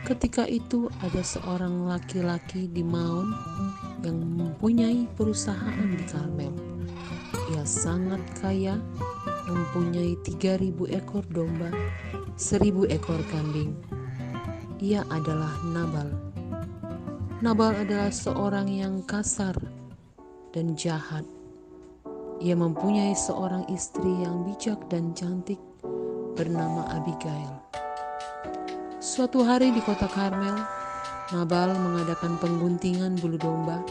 Ketika itu ada seorang laki-laki di Maon yang mempunyai perusahaan di Karmel. Ia sangat kaya, mempunyai 3.000 ekor domba, 1.000 ekor kambing. Ia adalah Nabal. Nabal adalah seorang yang kasar dan jahat. Ia mempunyai seorang istri yang bijak dan cantik bernama Abigail. Suatu hari di kota Karmel, Nabal mengadakan pengguntingan bulu domba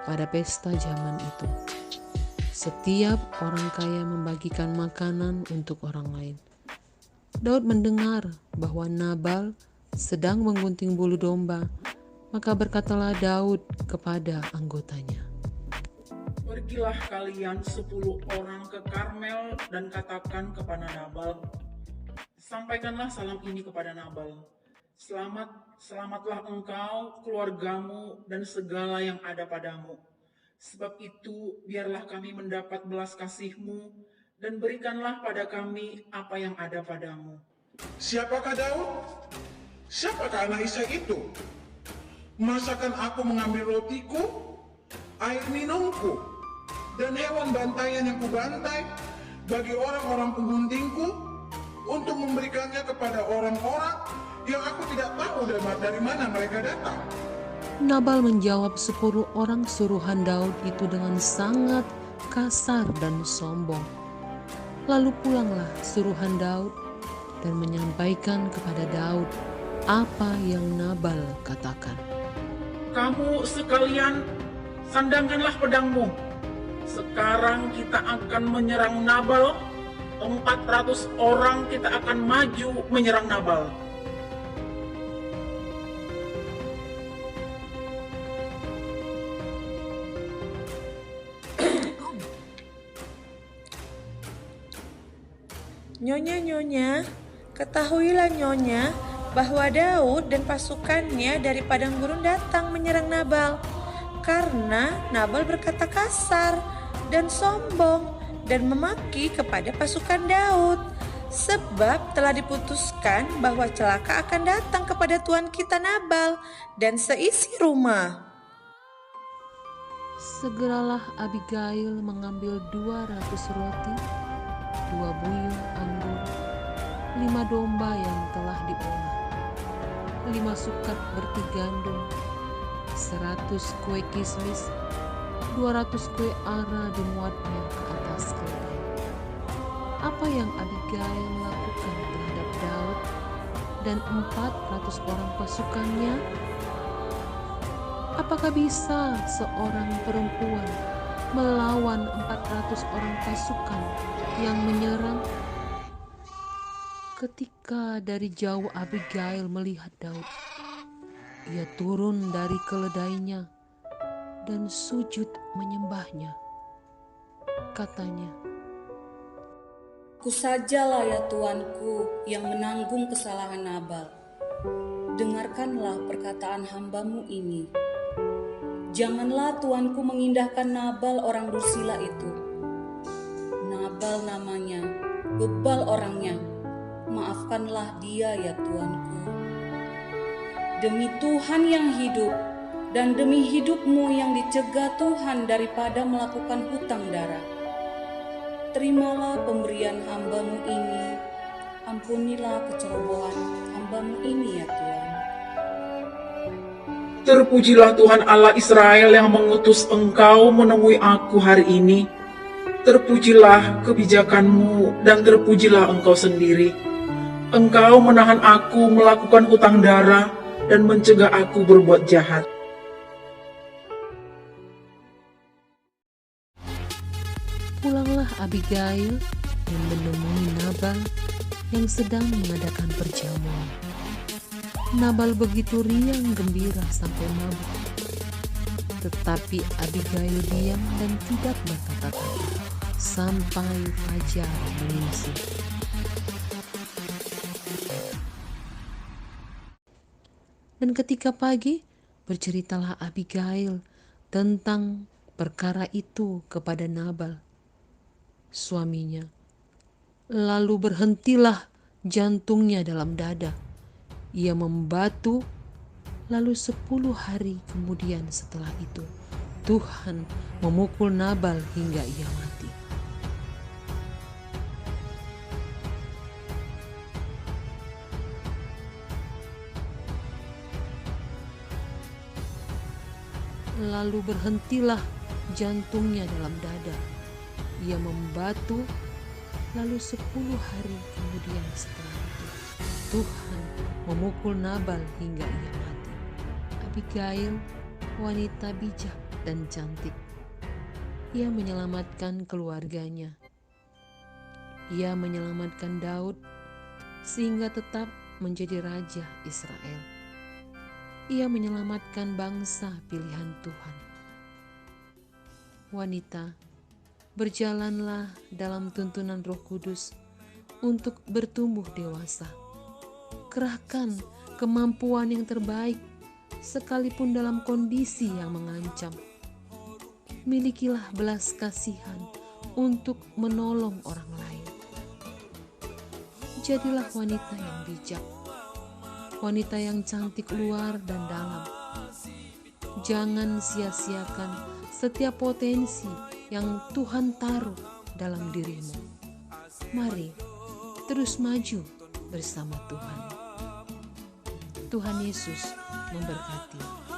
pada pesta zaman itu. Setiap orang kaya membagikan makanan untuk orang lain. Daud mendengar bahwa Nabal sedang menggunting bulu domba, maka berkatalah Daud kepada anggotanya, "Pergilah kalian 10 orang ke Karmel dan katakan kepada Nabal, sampaikanlah salam ini kepada Nabal. Selamatlah engkau, keluargamu, dan segala yang ada padamu. Sebab itu, biarlah kami mendapat belas kasih-Mu, dan berikanlah pada kami apa yang ada padamu." Siapakah Daud? Siapakah anak Isai itu? Masakan aku mengambil rotiku, air minumku, dan hewan bantaian yang kubantai bagi orang-orang pengguntingku, untuk memberikannya kepada orang-orang yang aku tidak tahu dari mana mereka datang. Nabal menjawab 10 orang suruhan Daud itu dengan sangat kasar dan sombong. Lalu pulanglah suruhan Daud dan menyampaikan kepada Daud apa yang Nabal katakan. "Kamu sekalian, sandangkanlah pedangmu. Sekarang kita akan menyerang Nabal. 400 orang kita akan maju menyerang Nabal." Nyonya, ketahuilah Nyonya bahwa Daud dan pasukannya dari padang gurun datang menyerang Nabal, karena Nabal berkata kasar dan sombong dan memaki kepada pasukan Daud, sebab telah diputuskan bahwa celaka akan datang kepada tuan kita Nabal dan seisi rumah. Segeralah Abigail mengambil 200 roti, 2 buyung anggur, 5 domba yang telah diolah, 5 sukat berti gandum, 100 kue kismis, 200 kue ara dimuatnya ke atas keledai. Apa yang Abigail lakukan terhadap Daud dan 400 orang pasukannya? Apakah bisa seorang perempuan melawan 400 orang pasukan yang menyerang? Ketika dari jauh Abigail melihat Daud, ia turun dari keledainya dan sujud menyembahnya. Katanya, "Aku sajalah ya tuanku yang menanggung kesalahan Nabal. Dengarkanlah perkataan hamba-Mu ini. Janganlah tuanku mengindahkan Nabal orang dursila itu. Nabal namanya, bebal orangnya. Maafkanlah dia ya tuanku. Demi Tuhan yang hidup dan demi hidupmu yang dicegah Tuhan daripada melakukan hutang darah, terimalah pemberian hamba-Mu ini. Ampunilah kecerobohan hamba-Mu ini ya Tuhan." Terpujilah Tuhan Allah Israel yang mengutus engkau menemui aku hari ini. Terpujilah kebijakan-Mu dan terpujilah engkau sendiri. Engkau menahan aku melakukan hutang darah dan mencegah aku berbuat jahat. pulanglah Abigail dan menemui Nabal yang sedang mengadakan perjamuan. Nabal begitu riang gembira sampai mabuk. Tetapi Abigail diam dan tidak berkata-kata sampai fajar menyingsing. Dan ketika pagi, berceritalah Abigail tentang perkara itu kepada Nabal, suaminya. Lalu berhentilah jantungnya dalam dada. Ia membatu. Lalu 10 hari kemudian setelah itu, Tuhan memukul Nabal hingga ia mati. Lalu berhentilah jantungnya dalam dada. Ia membatu. Lalu 10 hari kemudian setelah itu, Tuhan memukul Nabal hingga ia mati. Abigail, wanita bijak dan cantik. Ia menyelamatkan keluarganya. Ia menyelamatkan Daud sehingga tetap menjadi raja Israel. Ia menyelamatkan bangsa pilihan Tuhan. Wanita, berjalanlah dalam tuntunan Roh Kudus untuk bertumbuh dewasa. Kerahkan kemampuan yang terbaik sekalipun dalam kondisi yang mengancam. Milikilah belas kasihan untuk menolong orang lain. Jadilah wanita yang bijak, wanita yang cantik luar dan dalam. Jangan sia-siakan setiap potensi yang Tuhan taruh dalam dirimu. Mari terus maju bersama Tuhan. Tuhan Yesus memberkati.